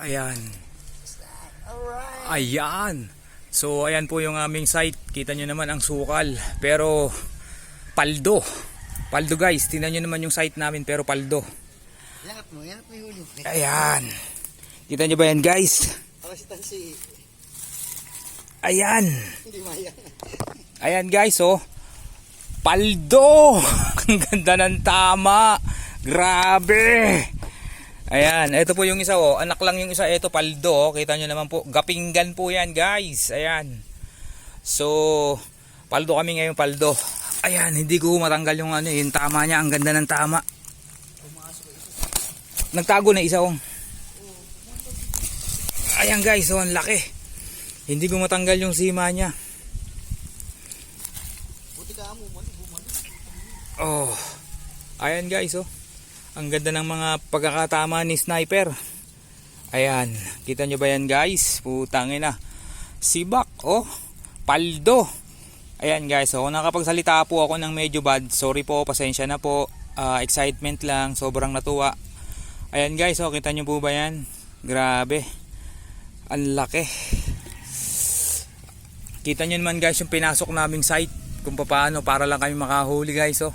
Ayan. Ayan. So ayan po yung aming site. Kita nyo naman ang sukal. Pero paldo. Paldo guys. Tingnan nyo naman yung site namin pero paldo. Yangat mo yung huli. Ayan. Kita nyo ba yan guys? Ayan. Ayan guys oh. Paldo. Ang ganda ng tama. Grabe. Ayan, ito po yung isa oh. Anak lang yung isa, ito paldo oh. Kita nyo naman po, gapinggan po yan guys. Ayan. So, paldo kami ngayon, paldo. Ayan, hindi ko matanggal yung ano, yung tama niya. Ang ganda ng tama. Nagtago na isa oh. Ayan guys, oh, ang laki. Hindi ko matanggal yung sima niya. Oh. Ayan guys oh. Ang ganda ng mga pagkakatama ni sniper. Ayan, kita nyo ba yan guys? Putang ina. Sibak oh. Paldo. Ayan guys, oh, nakapagsalita po ako ng medyo bad. Sorry po, pasensya na po. Excitement lang, sobrang natuwa. Ayan guys, oh, kita nyo po ba yan? Grabe. Ang laki. Kita nyo naman guys yung pinasok naming site. Kung paano para lang kami makahuli guys oh.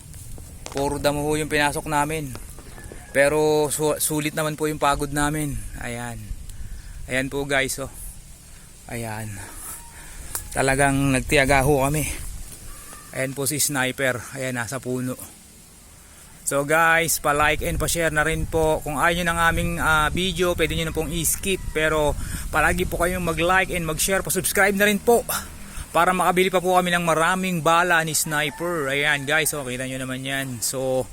Puro damo yung pinasok namin. Pero sulit naman po yung pagod namin. Ayan. Ayan po guys oh. Ayan. Talagang nagtiyaga ho kami. Ayan po si sniper. Ayan, nasa puno. So guys, pa-like and pa-share na rin po. Kung ayaw nyo ng aming video, pwede nyo na pong i-skip. Pero palagi po kayong mag-like and mag-share. Pa-subscribe na rin po. Para makabili pa po kami ng maraming bala ni sniper. Ayan guys, oh, kita nyo naman yan. So,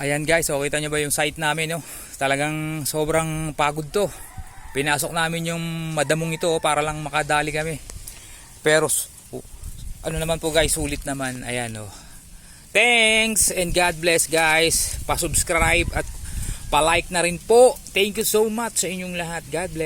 ayan guys, oh, kita nyo ba yung site namin? Oh? Talagang sobrang pagod to. Pinasok namin yung madamong ito oh, para lang makadali kami. Pero, ano naman po guys, sulit naman. Ayan oh. Thanks and God bless guys. Pa-subscribe at pa-like na rin po. Thank you so much sa inyong lahat. God bless.